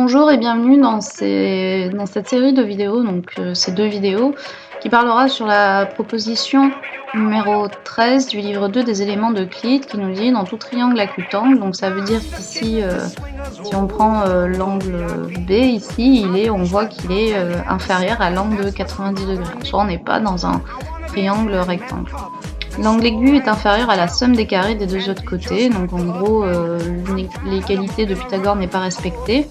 Bonjour et bienvenue dans cette série de vidéos, ces 2 vidéos qui parlera sur la proposition numéro 13 du livre 2 des éléments d'Euclide qui nous dit: «Dans tout triangle acutangle», donc ça veut dire qu'ici, si on prend, l'angle B ici, on voit qu'il est, inférieur à l'angle de 90°. Soit on n'est pas dans un triangle rectangle. L'angle aigu est inférieur à la somme des carrés des 2 autres côtés, donc en gros, l'égalité de Pythagore n'est pas respectée,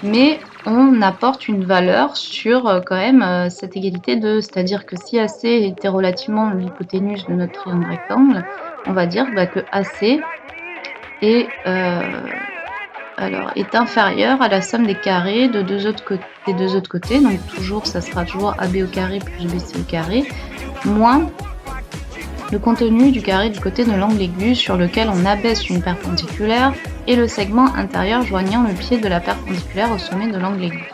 mais on apporte une valeur sur, quand même, cette égalité c'est-à-dire que si AC était relativement l'hypoténuse de notre triangle rectangle, on va dire, que AC est, est inférieur à la somme des carrés des 2 autres côtés, donc ça sera toujours AB au carré plus BC au carré, moins le contenu du carré du côté de l'angle aigu sur lequel on abaisse une perpendiculaire et le segment intérieur joignant le pied de la perpendiculaire au sommet de l'angle aigu.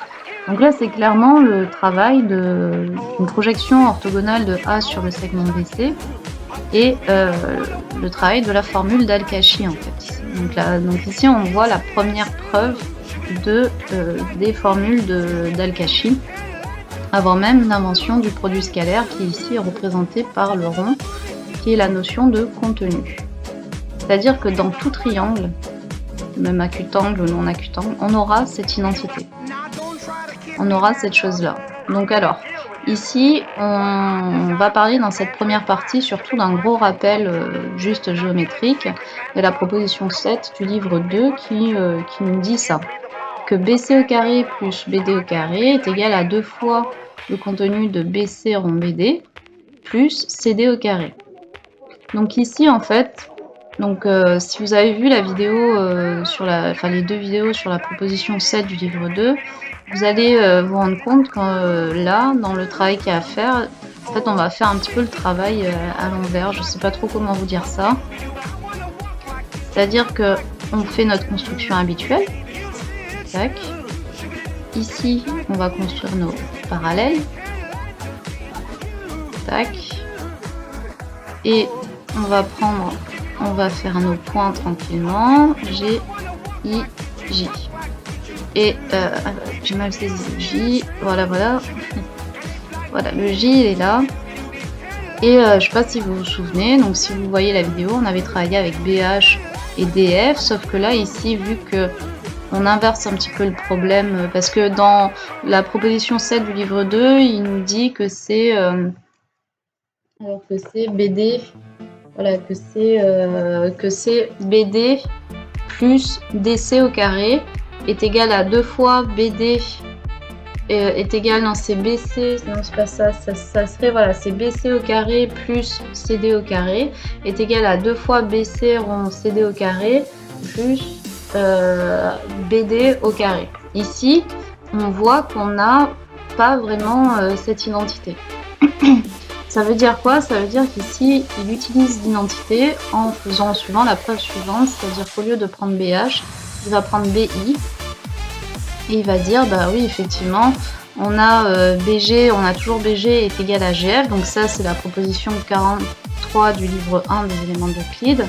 Donc là, c'est clairement le travail d'une projection orthogonale de A sur le segment BC et le travail de la formule d'Al-Kashi en fait. Donc ici, on voit la première preuve des formules d'Al-Kashi avant même l'invention du produit scalaire qui ici est représenté par le rond, qui est la notion de contenu. C'est-à-dire que dans tout triangle, même acutangle ou non acutangle, on aura cette identité. On aura cette chose-là. Donc alors, ici, on va parler dans cette première partie surtout d'un gros rappel juste géométrique de la proposition 7 du livre 2 qui nous dit ça. Que BC au carré plus BD au carré est égal à 2 fois le contenu de BC rond BD plus CD au carré. Donc ici en fait, si vous avez vu la vidéo les 2 vidéos sur la proposition 7 du livre 2, vous allez vous rendre compte que là, dans le travail qu'il y a à faire, en fait on va faire un petit peu le travail à l'envers, je sais pas trop comment vous dire ça. C'est-à-dire que on fait notre construction habituelle. Tac. Ici, on va construire nos parallèles. Tac. Et on va faire nos points tranquillement. G, I, J. Et j'ai mal saisi J. Voilà. Voilà, le J il est là. Et je sais pas si vous vous souvenez, donc si vous voyez la vidéo, on avait travaillé avec BH et DF, sauf que là, ici, vu que on inverse un petit peu le problème, parce que dans la proposition 7 du livre 2, il nous dit que c'est BD, voilà, que c'est BD plus DC au carré est égal à 2 fois BD est égal, non c'est BC, non c'est pas ça, ça serait, voilà, c'est BC au carré plus CD au carré est égal à 2 fois BC rond CD au carré plus BD au carré. Ici, on voit qu'on n'a pas vraiment cette identité. Ça veut dire quoi? Ça veut dire qu'ici, il utilise l'identité en suivant la preuve suivante, c'est-à-dire qu'au lieu de prendre BH, il va prendre BI et il va dire, bah oui, effectivement, on a BG, on a toujours BG est égal à GF, donc ça c'est la proposition 43 du livre 1 des éléments d'Euclide.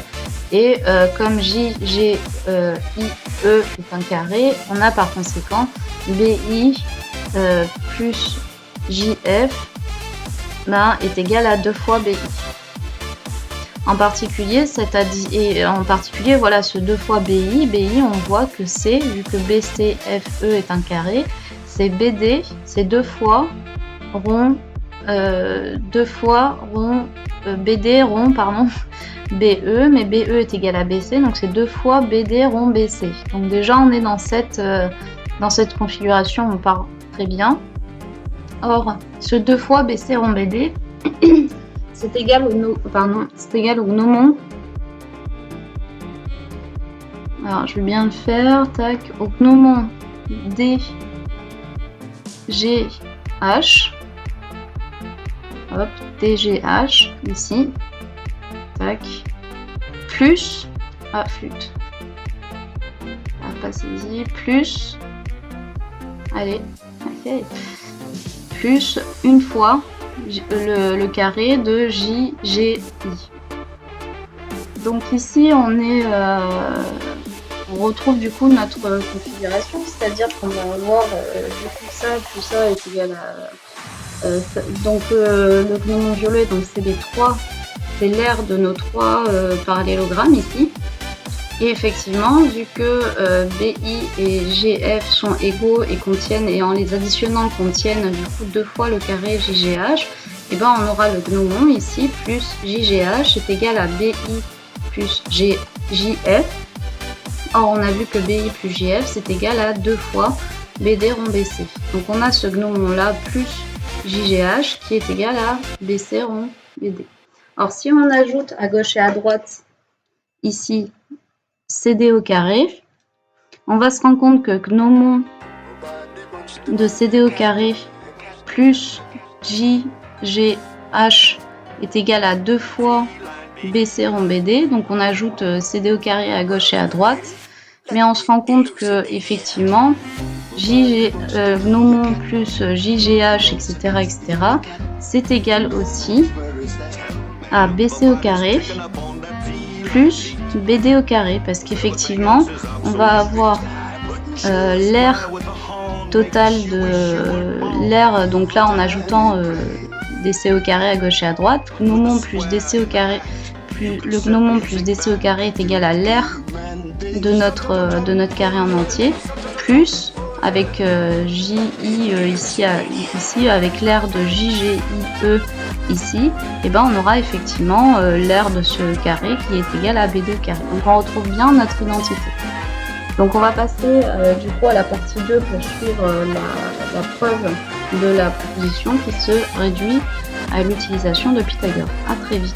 Et comme J, G, I, E est un carré, on a par conséquent BI plus JF est égal à 2 fois BI. En particulier, voilà, ce 2 fois BI, on voit que c'est, vu que BCFE est un carré, c'est BD, c'est 2 fois rond, BD rond, pardon, BE, mais BE est égal à BC, donc c'est 2 fois BD rond BC. Donc déjà on est dans cette configuration, on part très bien. Or, ce 2 fois BC rond BD, c'est égal au gnomon. Alors je vais bien le faire, tac, au gnomon DGH. Hop, DGH, ici. Tac. Plus. Ah, flûte. Ah, pas saisi. Plus. Allez. Ok. Plus une fois le carré de JGI. Donc ici, on est on retrouve du coup notre configuration, c'est-à-dire qu'on va avoir du coup ça est égal à donc le gnomon violet, donc c'est les trois, c'est l'aire de nos trois parallélogrammes ici. Et effectivement, vu que BI et GF sont égaux et contiennent, et en les additionnant contiennent du coup 2 fois le carré JGH, et ben on aura le gnomon ici plus JGH est égal à BI plus JF. Or on a vu que BI plus JF c'est égal à 2 fois BD rond BC. Donc on a ce gnomon là plus JGH qui est égal à BC rond BD. Alors si on ajoute à gauche et à droite ici CD au carré, on va se rendre compte que gnomon de CD au carré plus JGH est égal à 2 fois BC rond BD. Donc on ajoute CD au carré à gauche et à droite, mais on se rend compte que effectivement gnomon plus JGH etc. c'est égal aussi à BC au carré plus BD au carré, parce qu'effectivement on va avoir l'aire totale de l'aire, donc là en ajoutant DC au carré à gauche et à droite, gnomon plus DC au carré plus le gnomon plus DC au carré est égal à l'aire de notre carré en entier, plus avec JI ici avec l'aire de JGIE ici, et ben on aura effectivement l'aire de ce carré qui est égal à BD au carré. Donc on retrouve bien notre identité. Donc on va passer du coup à la partie 2 pour suivre la preuve de la proposition qui se réduit à l'utilisation de Pythagore. À très vite.